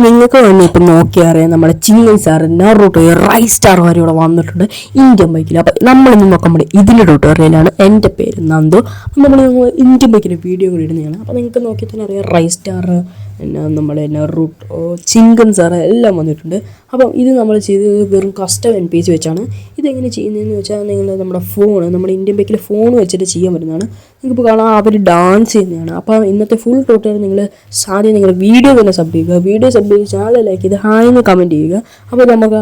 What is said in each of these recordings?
നിങ്ങൾക്ക് വേണ്ടി ഇപ്പം നോക്കിയാറിയാം നമ്മുടെ ചിങ്ങൻ സാറ് നറൂട്ടോ റൈസ് സ്റ്റാർ വരെ ഇവിടെ വന്നിട്ടുണ്ട് ഇന്ത്യൻ ബൈക്കിൽ. അപ്പം നമ്മളിന്ന് നോക്കുമ്പോൾ ഇതിൻ്റെ ട്യൂട്ടോറിയലാണ്. എൻ്റെ പേര് നന്ദു. നമ്മൾ ഇന്ത്യൻ ബൈക്കിൻ്റെ വീഡിയോ കൂടി ഇടുന്നതാണ്. അപ്പോൾ നിങ്ങൾക്ക് നോക്കി തന്നെ അറിയാം റൈസ് സ്റ്റാർ പിന്നെ നമ്മുടെ നറൂട്ടോ ചിങ്കൻ സാറ് എല്ലാം വന്നിട്ടുണ്ട്. അപ്പം ഇത് നമ്മൾ ചെയ്തത് വെറും കസ്റ്റം NPC വെച്ചാണ്. ഇതെങ്ങനെ ചെയ്യുന്നതെന്ന് വെച്ചാൽ നിങ്ങൾ നമ്മുടെ ഇന്ത്യൻ ബൈക്കിലെ ഫോൺ വെച്ചിട്ട് ചെയ്യാൻ പറ്റുന്നതാണ്. നിങ്ങൾക്കിപ്പോൾ കാണാം അവർ ഡാൻസ് ചെയ്യുന്നതാണ്. അപ്പോൾ ഇന്നത്തെ ഫുൾ ട്യൂട്ടോറിയൽ നിങ്ങൾ വീഡിയോ തന്നെ സബ് ചെയ്യുക. വീഡിയോ സബ് ചെയ്ത് ചാനൽ ലൈക്ക് ചെയ്ത് ഹായ് എന്ന് കമൻറ്റ് ചെയ്യുക. അപ്പോൾ നമുക്ക്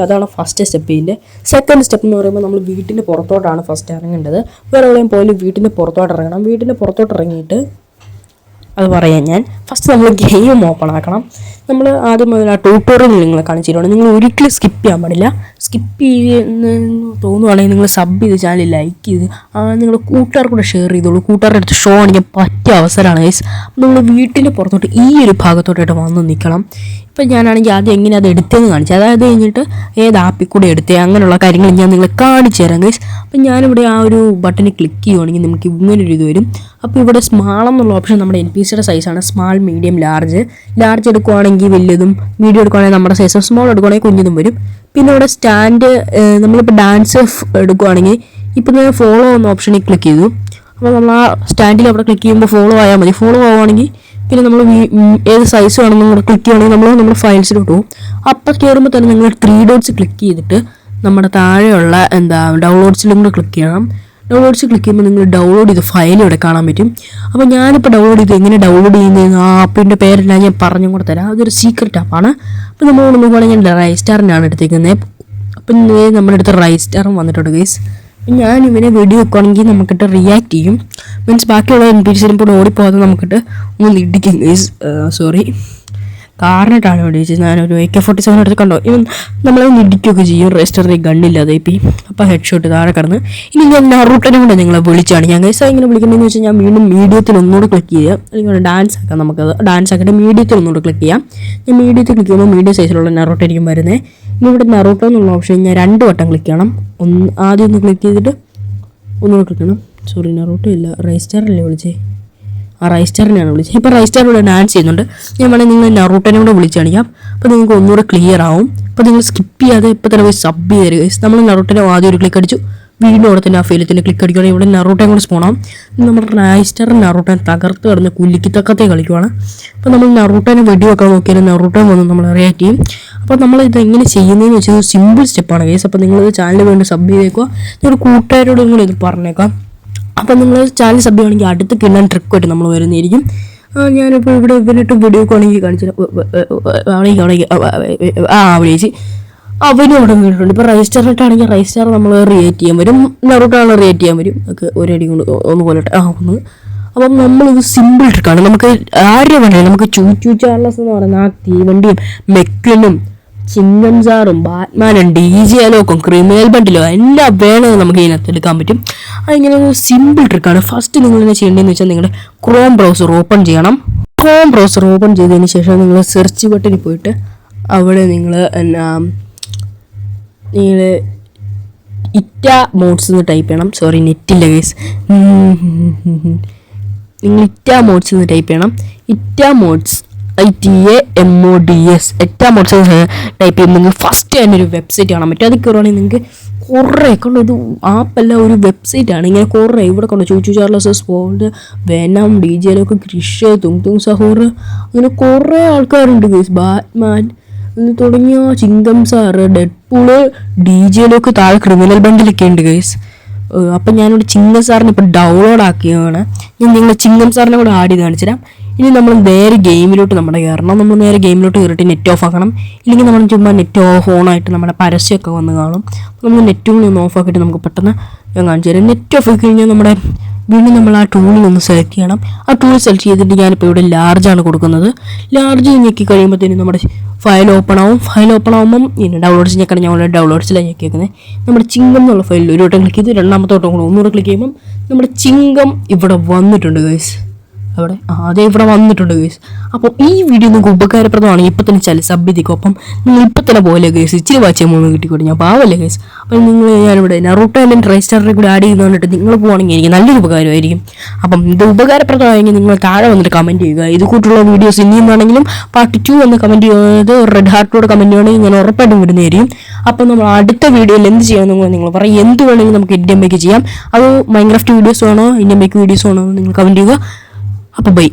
അതാണ് ഫസ്റ്റ് സ്റ്റെപ്പ്. ഇതിൻ്റെ സെക്കൻഡ് സ്റ്റെപ്പ് എന്ന് പറയുമ്പോൾ നമ്മൾ വീട്ടിൻ്റെ പുറത്തോട്ടാണ് ഫസ്റ്റ് ഇറങ്ങേണ്ടത്. വേറെ എവിടെയും പോയാലും വീട്ടിൻ്റെ പുറത്തോട്ട് ഇറങ്ങണം. വീട്ടിൻ്റെ പുറത്തോട്ട് ഇറങ്ങിയിട്ട് അത് പറയാം ഞാൻ. ഫസ്റ്റ് നമ്മൾ ഗെയിം ഓപ്പൺ ആക്കണം. നമ്മൾ ആദ്യം മുതൽ ആ ട്യൂട്ടോറിയൽ നിങ്ങളെ കാണിച്ചിട്ടുണ്ട്. നിങ്ങൾ ഒരിക്കലും സ്കിപ്പ് ചെയ്യാൻ പാടില്ല. സ്കിപ്പ് ചെയ്യുന്ന തോന്നുവാണെങ്കിൽ നിങ്ങൾ സബ് ചെയ്ത് ചാനൽ ലൈക്ക് ചെയ്ത് നിങ്ങളുടെ കൂട്ടുകാർക്ക് കൂടെ ഷെയർ ചെയ്തോളൂ. കൂട്ടുകാരുടെ അടുത്ത് ഷോ അടിക്കാൻ പറ്റിയ അവസരമാണ് ഗൈസ്. നമ്മൾ വീട്ടിൻ്റെ പുറത്തോട്ട് ഈ ഒരു ഭാഗത്തോട്ടായിട്ട് വന്ന് നിൽക്കണം. ഇപ്പം ഞാനാണെങ്കിൽ ആദ്യം എങ്ങനെ അത് എടുത്തതെന്ന് കാണിച്ചു. അതായത് കഴിഞ്ഞിട്ട് ഏത് ആപ്പിൽ കൂടെ എടുത്തേ അങ്ങനെയുള്ള കാര്യങ്ങൾ ഞാൻ നിങ്ങളെ കാണിച്ചു തരാം ഗൈസ്. അപ്പം ഞാനിവിടെ ആ ഒരു ബട്ടണിൽ ക്ലിക്ക് ചെയ്യുവാണെങ്കിൽ നമുക്ക് ഇങ്ങനൊരു ഇത് വരും. അപ്പോൾ ഇവിടെ സ്മാൾ എന്നുള്ള ഓപ്ഷൻ നമ്മുടെ NPCയുടെ സൈസാണ്. സ്മാൾ, മീഡിയം, ലാർജ് എടുക്കുവാണെങ്കിൽ വലിയതും, മീഡിയം എടുക്കുവാണെങ്കിൽ നമ്മുടെ സൈസും, സ്മോൾ എടുക്കുവാണെങ്കിൽ കുഞ്ഞതും വരും. പിന്നെ ഇവിടെ സ്റ്റാൻഡ്, നമ്മളിപ്പോൾ ഡാൻസ് എടുക്കുവാണെങ്കിൽ ഇപ്പം ഞാൻ ഫോളോ എന്ന ഓപ്ഷനിൽ ക്ലിക്ക് ചെയ്തു. അപ്പോൾ നമ്മൾ ആ സ്റ്റാൻഡിൽ അവിടെ ക്ലിക്ക് ചെയ്യുമ്പോൾ ഫോളോ ആയാൽ മതി. ഫോളോ ആവുകയാണെങ്കിൽ പിന്നെ നമ്മൾ ഏത് സൈസ് വേണമെന്ന് നമ്മൾ ക്ലിക്ക് ചെയ്യുകയാണെങ്കിൽ നമ്മുടെ ഫയൽസിലോട്ട് പോകും. അപ്പം കയറുമ്പോൾ തന്നെ നിങ്ങൾ 3 ഡോട്ട്സ് ക്ലിക്ക് ചെയ്തിട്ട് നമ്മുടെ താഴെയുള്ള ഡൗൺലോഡ്സിലും കൂടെ ക്ലിക്ക് ചെയ്യണം. ഡൗൺലോഡ്സ് ക്ലിക്ക് ചെയ്യുമ്പോൾ നിങ്ങൾ ഡൗൺലോഡ് ചെയ്ത് ഫയൽ ഇവിടെ കാണാൻ പറ്റും. അപ്പോൾ ഞാനിപ്പോൾ ഡൗൺലോഡ് ചെയ്ത് എങ്ങനെ ഡൗൺലോഡ് ചെയ്യുന്നതെന്ന് ആ ആപ്പിൻ്റെ പേരെല്ലാം ഞാൻ പറഞ്ഞും കൂടെ തരാം. അതൊരു സീക്രട്ട് ആപ്പാണ്. അപ്പോൾ നമ്മൾ നോക്കുകയാണെങ്കിൽ ഞാൻ റൈസ് സ്റ്റാറിനാണ് എടുത്തേക്കുന്നത്. അപ്പം നമ്മുടെ അടുത്ത് റൈസ് സ്റ്റാറും വന്നിട്ടുണ്ട് ഗൈസ്. ഞാൻ ഇവനെ വീഡിയോ വെക്കുകയാണെങ്കിൽ നമുക്കിട്ട് റിയാക്ട് ചെയ്യും. മീൻസ് ബാക്കിയുള്ള NPCയിലും കൂടെ ഓടിപ്പോകാതെ നമുക്കിട്ട് ഒന്ന് ഇടിക്കും ഗൈസ്. സോറി, കാറിനിട്ടാണ് ഓടിച്ചത്. ഞാനൊരു AK-47 എടുത്ത് കണ്ടോ, ഇവൻ നമ്മളെ ഇടിക്കുകയൊക്കെ ചെയ്യും. രജിസ്റ്ററിൽ ഗണ്ണില്ലാതെ അപ്പോൾ ഹെഡ് ഷോട്ട് താഴെ കിടന്ന്. ഇനി ഞാൻ നറൂട്ടനെ കൂടെ നിങ്ങളെ വിളിച്ചാണ് ഞാൻ ഗൈസ്. ഇങ്ങനെ വിളിക്കുന്നതെന്ന് വെച്ചാൽ ഞാൻ വീണ്ടും മീഡിയത്തിൽ ഒന്നുകൂടെ ക്ലിക്ക് ചെയ്യുക. അല്ലെങ്കിൽ ഡാൻസ് ആക്കാം. നമുക്കത് ഡാൻസ് ആക്കിയിട്ട് മീഡിയത്തിൽ ഒന്നുകൂടെ ക്ലിക്ക് ചെയ്യാം. ഞാൻ മീഡിയത്തിൽ ക്ലിക്ക് ചെയ്യുമ്പോൾ മീഡിയം സൈസിലുള്ള നറൂട്ടോ ആയിരിക്കും വരുന്നത്. ഇനി ഇവിടെ നറൂട്ടോ എന്നുള്ള ഓപ്ഷൻ ഞാൻ 2 വട്ടം ക്ലിക്ക് ചെയ്യണം. ആദ്യം ഒന്ന് ക്ലിക്ക് ചെയ്തിട്ട് ഒന്നുകൂടെ ക്ലിക്ക് ചെയ്യണം. സോറി, നറൂട്ടോ ഇല്ല, റൈസ് സ്റ്റാറല്ലേ വിളിച്ചേ. റൈസ് സ്റ്റാറിനെയാണ് വിളിച്ചത്. ഇപ്പോൾ റൈസ് സ്റ്റാർ ഇവിടെ ഡാൻസ് ചെയ്യുന്നുണ്ട്. ഞാൻ വേണമെങ്കിൽ നിങ്ങൾ നറൂട്ടനെ കൂടെ വിളിച്ച് കാണിക്കാം. അപ്പോൾ നിങ്ങൾക്ക് ഒന്നുകൂടെ ക്ലിയർ ആവും. അപ്പോൾ നിങ്ങൾ സ്കിപ്പ് ചെയ്യാതെ ഇപ്പോൾ തന്നെ പോയി സബ് ചെയ്ത് തരിക. നമ്മൾ നറൂട്ടനെ ആദ്യം ഒരു ക്ലിക്ക് അടിച്ചു, വീണ്ടും അവിടെ തന്നെ ആ ഫെയിലത്തിൽ ക്ലിക്ക് അടിക്കുകയാണെങ്കിൽ ഇവിടെ നറൂട്ടയും കൂടെ സ്പോണാവും. നമ്മുടെ റൈസ് സ്റ്റാർ നറൂട്ടൻ തകർത്ത് കിടന്ന് കുലുക്കി തക്കത്തെ കളിക്കുവാണ്. അപ്പോൾ നമ്മൾ നറൂട്ടനെ വെടിവെക്കാൻ നോക്കിയാൽ നറൂട്ടൻ വന്ന് നമ്മൾ റിയാക്ട് ചെയ്യും. അപ്പോൾ നമ്മൾ ഇത് എങ്ങനെ ചെയ്യുന്നതെന്ന് വെച്ചാൽ സിമ്പിൾ സ്റ്റെപ്പാണ് ഗൈസ്. അപ്പോൾ നിങ്ങൾ ചാനൽ വേണ്ടി സബ് ചെയ്തേക്കുക. നിങ്ങളുടെ കൂട്ടുകാരോട് നിങ്ങൾ ഇത് പറഞ്ഞേക്കാം. അപ്പോൾ നിങ്ങൾ ചാനൽ സബ് ചെയ്യുകയാണെങ്കിൽ അടുത്ത് കിണ്ണൻ ട്രിക്കുമായിട്ട് നമ്മൾ വരുന്നതായിരിക്കും. ഞാനിപ്പോൾ ഇവിടെ ഇവനിട്ട് വീഡിയോ ആണെങ്കിൽ കാണിച്ചു വിളിച്ച് അവനും അവിടെ വീണിട്ടുണ്ട്. ഇപ്പോൾ റൈസ് സ്റ്റാറിട്ടാണെങ്കിൽ റൈസ് സ്റ്റാർ നമ്മൾ റിയേറ്റ് ചെയ്യാൻ വരും, നറൂട്ടോണ് റിയേറ്റ് ചെയ്യാൻ വരും. ഒക്കെ ഒരടി കൊണ്ട് ഒന്ന് കൊല്ലട്ടെ ഒന്ന്. അപ്പം നമ്മളിത് സിമ്പിൾ ട്രിക്കാണ്. നമുക്ക് ആരുടെ വേണമെങ്കിലും നമുക്ക് ചൂച്ചു ചാർലസ് എന്ന് പറയുന്ന ആ തീവണ്ടിയും മെക്കിനും ചിങ്കൻ സാറും ബാറ്റ്മാനും DJ അലോക്കും ക്രിമിനൽ ബണ്ടിലോ എല്ലാം വേണമെങ്കിൽ നമുക്ക് ഇതിനകത്ത് എടുക്കാൻ പറ്റും. അതിങ്ങനെ ഒരു സിമ്പിൾ ട്രിക്കാണ്. ഫസ്റ്റ് നിങ്ങൾ എന്താ ചെയ്യേണ്ടതെന്ന് വെച്ചാൽ നിങ്ങളുടെ ക്രോം ബ്രൗസർ ഓപ്പൺ ചെയ്യണം. ക്രോം ബ്രൗസർ ഓപ്പൺ ചെയ്തതിന് ശേഷം നിങ്ങൾ സെർച്ച് ബട്ടണിൽ പോയിട്ട് അവിടെ നിങ്ങൾ ഇറ്റ മോഡ്സ് എന്ന് ടൈപ്പ് ചെയ്യണം. സോറി, നെറ്റില്ല ഗൈസ്. നിങ്ങൾ ഇറ്റ മോഡ്സ് എന്ന് ടൈപ്പ് ചെയ്യണം. Ita mods ITAMODS eta mods type ചെയ്യുമ്പോൾ നിങ്ങൾക്ക് ഫസ്റ്റ് തന്നെ ഒരു വെബ്സൈറ്റ് കാണാൻ പറ്റും. അത് കയറുവാണെങ്കിൽ നിങ്ങൾക്ക് കുറേ കൊണ്ട് ഇത് ആപ്പല്ല, ഒരു വെബ്സൈറ്റാണ്. ഇങ്ങനെ കുറേ ഇവിടെ കൊണ്ട് ചൂച്ചു ചാർലസ്, സ്പോൾഡ്, വെനം, DJ അലോക്ക്, ക്രിഷ്, തുങ് സഹോർ, അങ്ങനെ കുറേ ആൾക്കാരുണ്ട് ഗൈസ്. ബാറ്റ്മാൻ എന്ന് തുടങ്ങിയ ചിങ്കം സാറ്, ഡെഡ്പൂള്, DJ അലോക്ക്, താഴെ ക്രിമിനൽ ബണ്ടിലൊക്കെ ഉണ്ട് ഗൈസ്. അപ്പം ഞാനിവിടെ ചിങ്കം സാറിന് ഇപ്പോൾ ഡൗൺലോഡ് ആക്കിയതാണ്. ഞാൻ നിങ്ങൾ ചിങ്കം സാറിനെ കൂടെ ആഡ് ചെയ്ത് കാണിച്ചുതരാം. ഇനി നമ്മൾ നേരെ ഗെയിമിലോട്ട് കയറണം. നമ്മൾ നേരെ ഗെയിമിലോട്ട് കയറിയിട്ട് നെറ്റ് ഓഫ് ആക്കണം. ഇല്ലെങ്കിൽ നമ്മൾ ചുമ്മാ നെറ്റ് ഓണായിട്ട് നമ്മുടെ പരസ്യമൊക്കെ വന്ന് കാണും. നമ്മൾ നെറ്റും കൂടി ഒന്ന് ഓഫ് ആക്കിയിട്ട് നമുക്ക് പെട്ടെന്ന് ഞാൻ കാണിച്ചു തരാം. നെറ്റ് ഓഫ് ആക്കി കഴിഞ്ഞാൽ വീണ്ടും നമ്മൾ ആ ടൂളിൽ ഒന്ന് സെലക്ട് ചെയ്യണം. ആ ടൂൾ സെലക്ട് ചെയ്തിട്ട് ഞാനിപ്പോൾ ഇവിടെ ലാർജാണ് കൊടുക്കുന്നത്. ലാർജ് ഞെക്കി കഴിയുമ്പോഴത്തേനും നമ്മുടെ ഫയൽ ഓപ്പൺ ആവും. ഫയൽ ഓപ്പൺ ആകുമ്പം ഇനി ഡൗൺലോഡ്സ് ഞെക്കണം. ഞാൻ ഇവിടെ ഡൗൺലോഡ്സിലാണ് ഞെക്കി വെക്കുന്നത്. നമ്മുടെ ചിങ്കം എന്നുള്ള ഫയലിൽ ഒരു വട്ടം ക്ലിക്ക് ചെയ്ത് രണ്ടാമത്തെ വട്ടം കൂടെ ഒന്നുകൂടെ ക്ലിക്ക് ചെയ്യുമ്പം നമ്മുടെ ചിങ്കം ഇവിടെ വന്നിട്ടുണ്ട് ഗൈസ്. അവിടെ അതേ ഇവിടെ വന്നിട്ടുണ്ട് ഗേസ്. അപ്പോൾ ഈ വീഡിയോ നിങ്ങൾക്ക് ഉപകാരപ്രദമാണ്. ഇപ്പം തന്നെ ചില സബ് ചെയ്തിക്കും. അപ്പം നിങ്ങൾ ഇപ്പം തന്നെ പോലെ ഗേസ് ഇച്ചിരി വാച്ച് മൂന്ന് കിട്ടിക്കോട്ടെ. ഞാൻ പാവല്ലേ ഗേസ്. അപ്പം നിങ്ങൾ ഞാനിവിടെ നറൂട്ടോ അല്ലെങ്കിൽ ട്രൈ സ്റ്റാറിനെ കൂടി ആഡ് ചെയ്ത് വന്നിട്ട് നിങ്ങൾ പോകണമെങ്കിൽ എനിക്ക് നല്ലൊരു ഉപകാരമായിരിക്കും. അപ്പം ഇത് ഉപകാരപ്രദമായെങ്കിൽ നിങ്ങൾ താഴെ വന്നിട്ട് കമൻറ്റ് ചെയ്യുക. ഇത് കൂട്ടുള്ള വീഡിയോസ് ഇനിയും വേണമെങ്കിലും പാർട്ട് 2 എന്ന് കമൻറ്റ് ചെയ്യുന്നത് റെഡ് ഹാർട്ടോട് കമൻറ്റ് ചെയ്യുകയാണെങ്കിൽ ഞാൻ ഉറപ്പായിട്ടും വിടുന്നതായിരിക്കും. അപ്പം നമ്മൾ അടുത്ത വീഡിയോയിൽ എന്ത് ചെയ്യാമെന്ന് നിങ്ങൾ പറയും. എന്ത് വേണമെങ്കിലും നമുക്ക് ഇന്ത്യൻ ബൈക്ക് ചെയ്യാം. അത് മൈൻക്രാഫ്റ്റ് വീഡിയോസ് വേണോ ഇന്ത്യൻ ബൈക്ക് വീഡിയോസ് വേണോ നിങ്ങൾ കമൻറ്റ് ചെയ്യുക. അപ്പോൾ ബൈ.